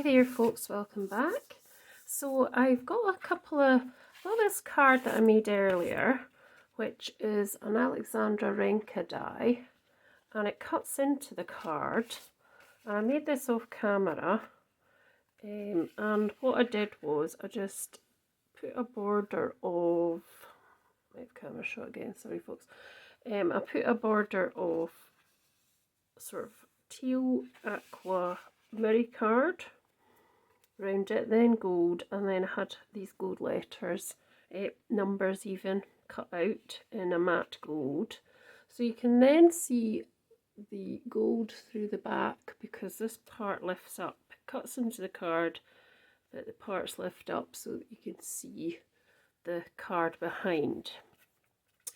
there folks, welcome back. So I've got a couple of, this card that I made earlier, which is an Alexandra Renke die, and it cuts into the card. I made this off camera, and what I did was I just put a border of, camera shot again, sorry folks. I put a border of sort of teal aqua mirror card round it, then gold, and then I had these gold letters, numbers even, cut out in a matte gold. So you can then see the gold through the back because this part lifts up. It cuts into the card, but the parts lift up so that you can see the card behind.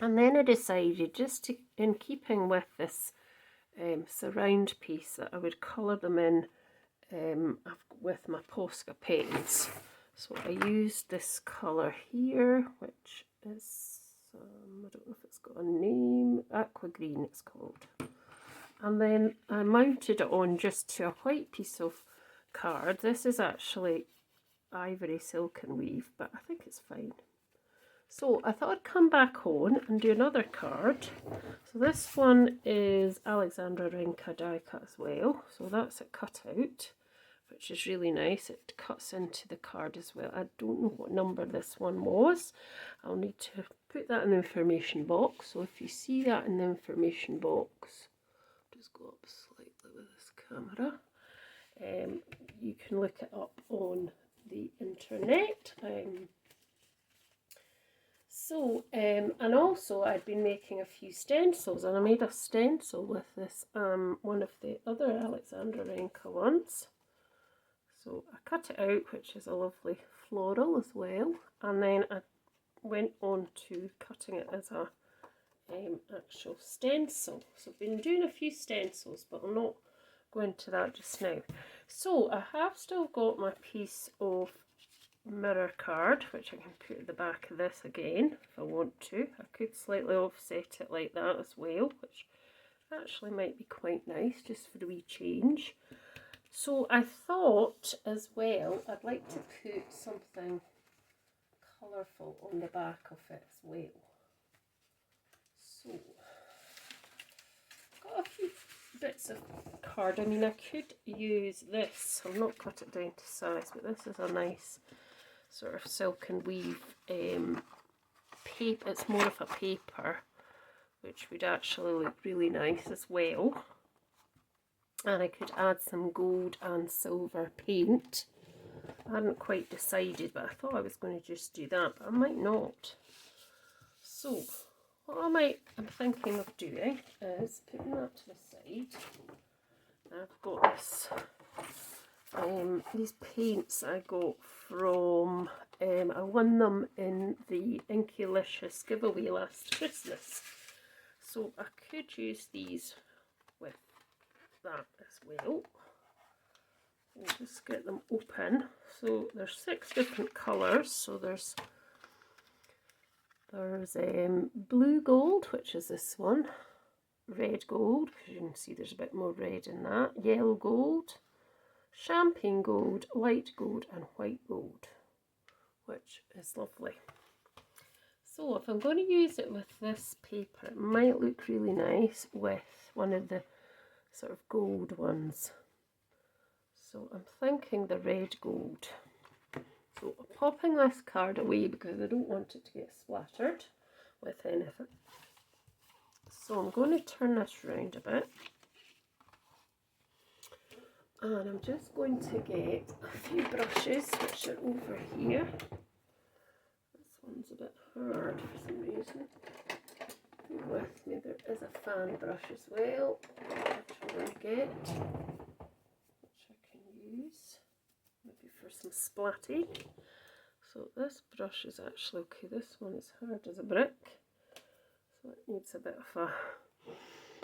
And then I decided, just to, in keeping with this surround piece, that I would colour them in with my Posca paints. So I used this colour here, which is, I don't know if it's got a name, aqua green it's called. And then I mounted it on just to a white piece of card. This is actually ivory silk and weave, but I think it's fine. So I thought I'd come back on and do another card. So this one is Alexandra Renke die cut as well. So that's it cut out, which is really nice. It cuts into the card as well. I don't know what number this one was. I'll need to put that in the information box. So if you see that in the information box, just go up slightly with this camera. You can look it up on the internet. And also I'd been making a few stencils, and I made a stencil with this, one of the other Alexandra Renke ones. So I cut it out, which is a lovely floral as well, and then I went on to cutting it as a actual stencil. So I've been doing a few stencils, but I'll not go into that just now. So I have still got my piece of mirror card, which I can put at the back of this again if I want to. I could slightly offset it like that as well, which actually might be quite nice just for a wee change. So I thought as well I'd like to put something colourful on the back of it as well. So I've got a few bits of card. I mean, I could use this. I'll not cut it down to size, but this is a nice sort of silk and weave paper. It's more of a paper, which would actually look really nice as well. And I could add some gold and silver paint. I hadn't quite decided, but I thought I was going to just do that, but I might not. So what I'm thinking of doing is putting that to the side. I've got this, these paints I got from, I won them in the Inkylicious giveaway last Christmas. So I could use these with that as well. We'll just get them open. So there's 6 different colours. So there's blue gold, which is this one, red gold, because you can see there's a bit more red in that, yellow gold, champagne gold, light gold and white gold, which is lovely. So if I'm going to use it with this paper, it might look really nice with one of the sort of gold ones. So I'm thinking the red gold. So I'm popping this card away because I don't want it to get splattered with anything. So I'm going to turn this round a bit. And I'm just going to get a few brushes, which are over here. This one's a bit hard for some reason. Bear with me, there is a fan brush as well, which I'm going to get, which I can use maybe for some splatty. So this brush is actually okay. This one is hard as a brick, so it needs a bit of a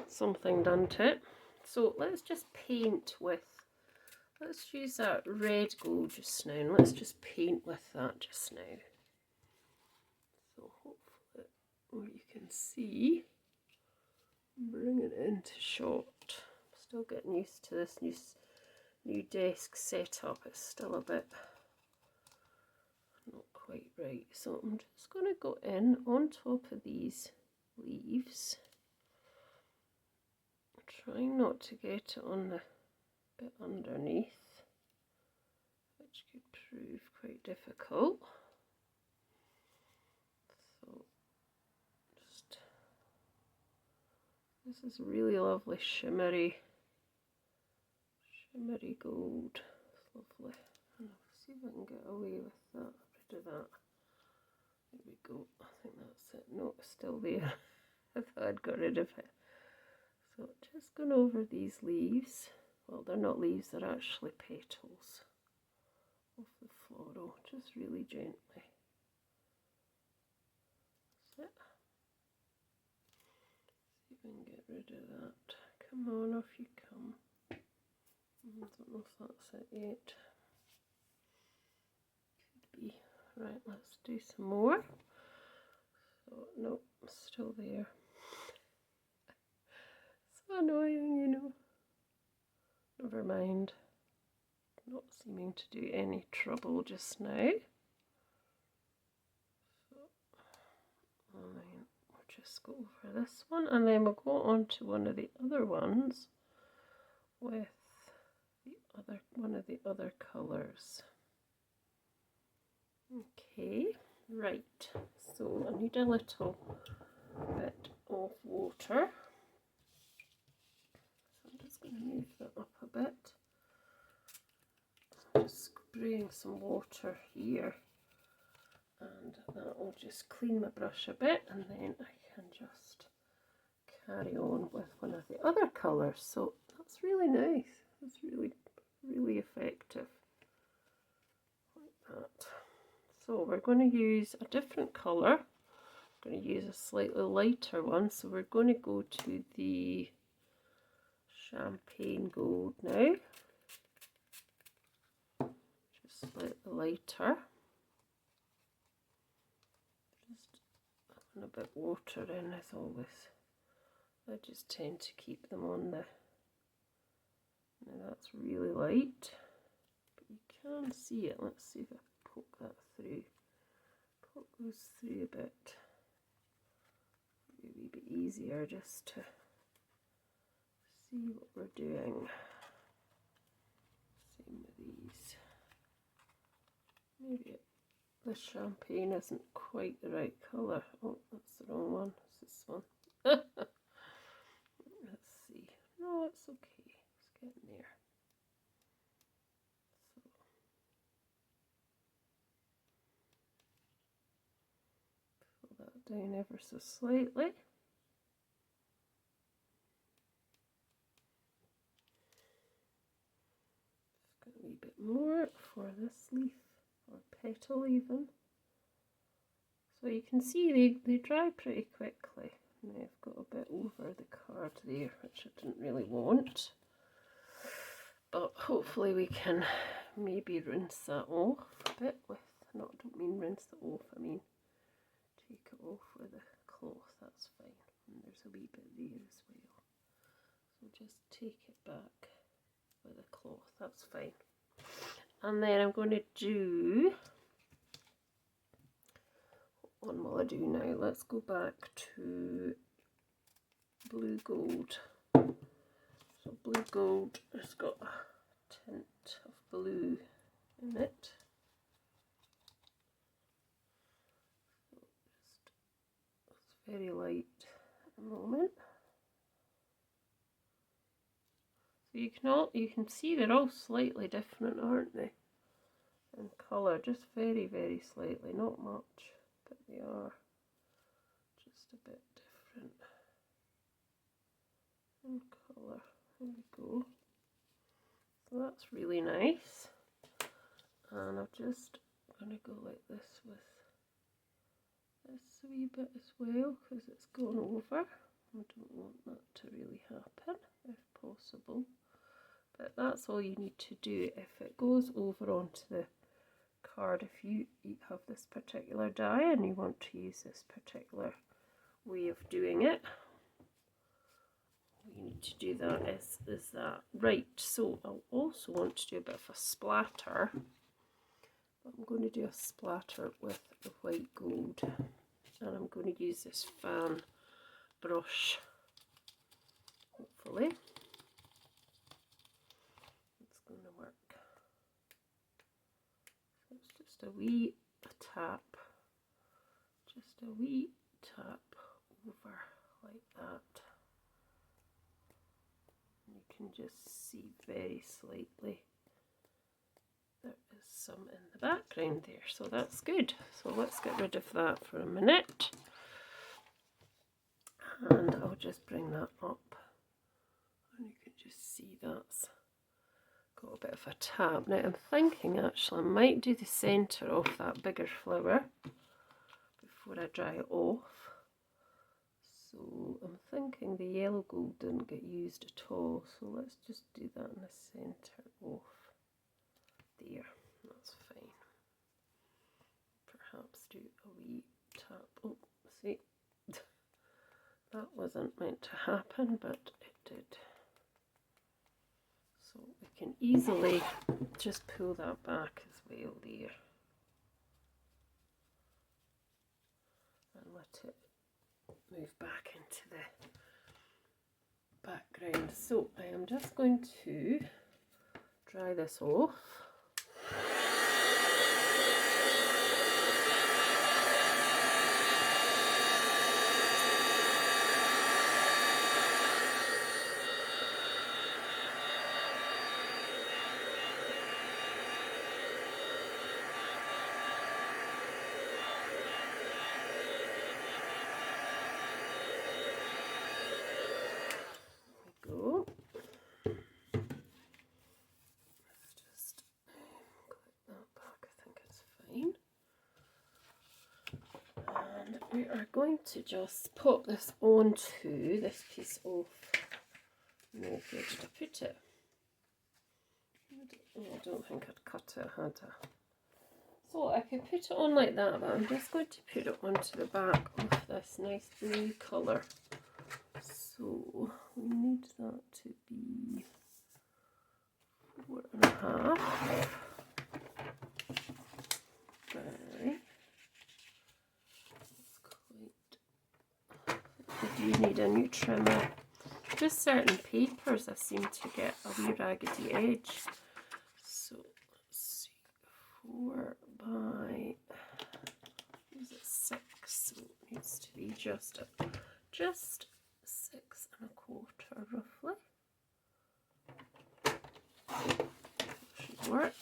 something done to it. So let's just paint with, let's use that red gold just now, and let's just paint with that just now. So hopefully you can see, bring it into shot. I'm still getting used to this new desk setup, it's still a bit not quite right. So I'm just going to go in on top of these leaves, trying not to get it on the bit underneath, which could prove quite difficult. So just, this is really lovely shimmery gold. It's lovely. And I'll see if I can get away with that, rid of that. There we go. I think that's it. No, it's still there. I thought I'd got rid of it. So just going over these leaves. Well, they're not leaves, they're actually petals of the floral, just really gently. That's it. See if we can get rid of that. Come on, off you come. I don't know if that's it yet. Could be. Right, let's do some more. So, no, still there. So annoying, you know. Never mind. Not seeming to do any trouble just now. So, and then we'll just go over this one, and then we'll go on to one of the other ones with one of the other colours. Okay, right. So I need a little bit of water. So I'm just going to move that up a bit. Just spraying some water here, and that will just clean my brush a bit, and then I can just carry on with one of the other colours. So that's really nice. It's really effective like that. So we're going to use a different colour. I'm going to use a slightly lighter one, so we're going to go to the champagne gold now. Slightly lighter. Just having a bit water in as always. I just tend to keep them on the. Now that's really light, but you can see it. Let's see if I poke that through. Poke those through a bit. Maybe a wee bit easier just to see what we're doing. Same with these. Maybe the champagne isn't quite the right colour. Oh, that's the wrong one. It's this one. Let's see. No, it's okay. It's getting there. So pull that down ever so slightly. Just got a wee bit more for this leaf. Or petal even. So you can see they dry pretty quickly. Now I've got a bit over the card there, which I didn't really want. But hopefully we can maybe rinse that off a bit with, I don't mean rinse it off, I mean take it off with a cloth, that's fine. And there's a wee bit there as well. So just take it back with a cloth, that's fine. And then I'm going to do, what will I do now? Let's go back to blue gold. So blue gold has got a tint of blue in it. So it's very light at the moment. So you can see they're all slightly different, aren't they? In colour, just very, very slightly, not much, but they are just a bit different in colour. There we go. So that's really nice. And I'm just going to go like this with this wee bit as well, because it's gone over. I don't want that to really happen, if possible. But that's all you need to do. If it goes over onto the card, if you have this particular die and you want to use this particular way of doing it, we need to do that is that. Right, so I'll also want to do a bit of a splatter. I'm going to do a splatter with the white gold, and I'm going to use this fan brush, hopefully. It's going to work. So it's just a wee tap, just a wee tap over like that. You can just see very slightly there is some in the background there, so that's good. So let's get rid of that for a minute, and I'll just bring that up, and you can just see that's got a bit of a tap. Now I'm thinking actually I might do the centre of that bigger flower before I dry it off. So I'm thinking the yellow gold didn't get used at all, so let's just do that in the centre of there. That's fine. Perhaps do a wee tap. Oh, see, that wasn't meant to happen, but it did. So we can easily just pull that back as well there and let it move back into the background. So I am just going to dry this off. Go. Let's just click that back. I think it's fine. And we are going to just pop this onto this piece of, where did I put it? I don't think I'd cut it, had I? So I could put it on like that, but I'm just going to put it onto the back of this nice blue colour. So we need that to be 4.5 by, I do need a new trimmer. Just certain papers I seem to get a wee raggedy edge. So let's see, 4 by, is it 6? So it needs to be just 6 1/4 roughly. Should work.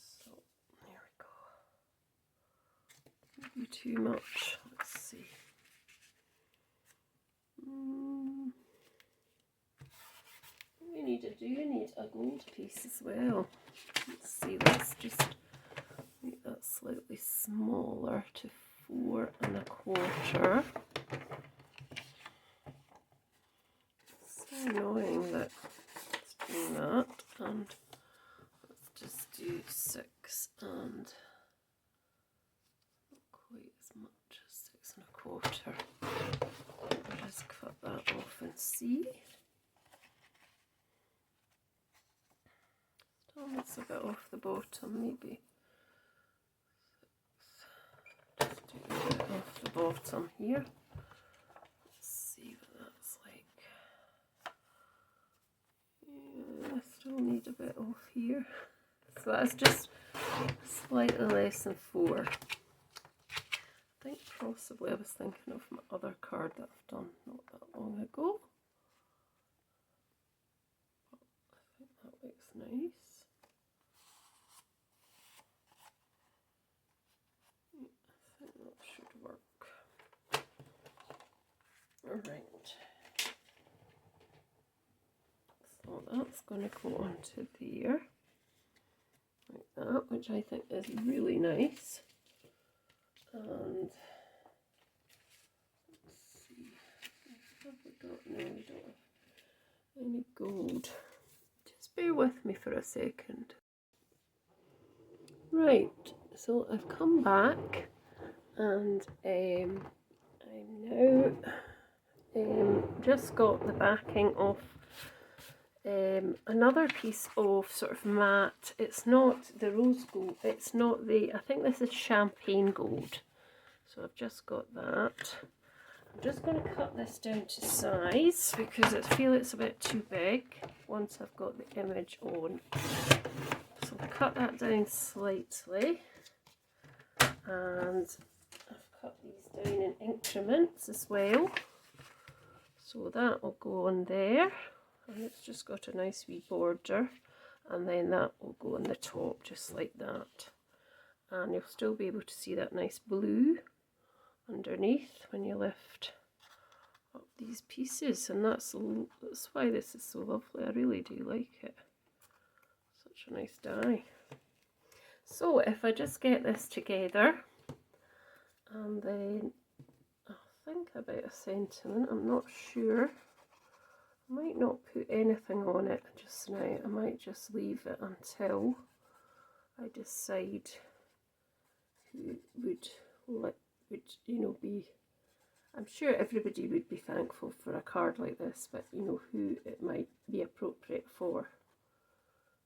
So there we go. Maybe too much. Let's see. We need a gold piece as well. Let's see, let's just make that slightly smaller to 4 1/4. It's so annoying that it's doing that, and let's just do 6 and not quite as much as 6 1/4. I'll just cut that off and see. Still needs a bit off the bottom, maybe. Just do a bit off the bottom here. Let's see what that's like. Yeah, I still need a bit off here. So that's just slightly less than 4. I think possibly I was thinking of my other card that I've done not that long ago. But I think that looks nice. I think that should work. Alright. So that's going to go onto there. Like that, which I think is really nice. And let's see, have we got, no, we don't have any gold. Just bear with me for a second. Right, so I've come back And I'm now just got the backing of another piece of sort of matte. It's not the rose gold, it's not the, I think this is champagne gold. So I've just got that. I'm just going to cut this down to size because I feel it's a bit too big once I've got the image on. So I'll cut that down slightly, and I've cut these down in increments as well. So that will go on there, and it's just got a nice wee border, and then that will go on the top just like that. And you'll still be able to see that nice blue underneath when you lift up these pieces, and that's why this is so lovely. I really do like it. Such a nice die. So if I just get this together, and then I'll think about a sentiment. I'm not sure. I might not put anything on it just now. I might just leave it until I decide who would you know, be, I'm sure everybody would be thankful for a card like this, but you know who it might be appropriate for.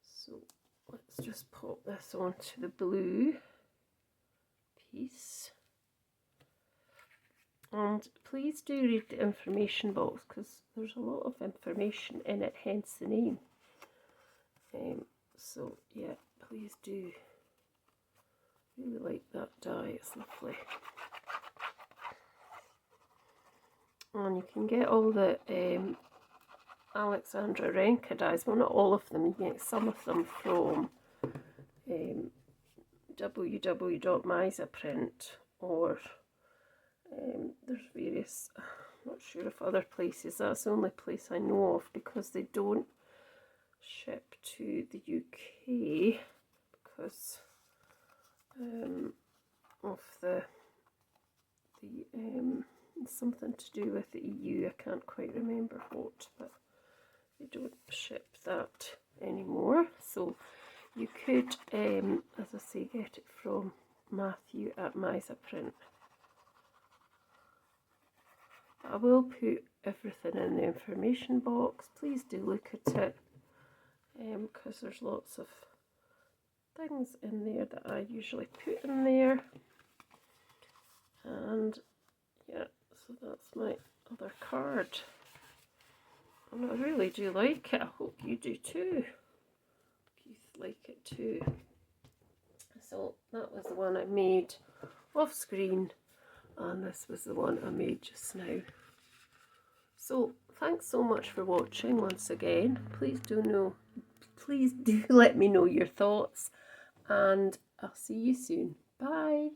So let's just pop this onto the blue piece. And please do read the information box because there's a lot of information in it, hence the name. So yeah, please do. Really like that die, it's lovely. And you can get all the Alexandra Renke dies, well not all of them, you can get some of them from www.misaprint, or there's various, I'm not sure if other places, that's the only place I know of because they don't ship to the UK because of the something to do with the EU. I can't quite remember what, but they don't ship that anymore. So you could, as I say, get it from Matthew at Misaprint. I will put everything in the information box. Please do look at it because there's lots of things in there that I usually put in there. And yeah, so that's my other card. And I really do like it. I hope you do too. You like it too. So that was the one I made off screen, and this was the one I made just now. So thanks so much for watching once again. Please do let me know your thoughts, and I'll see you soon. Bye.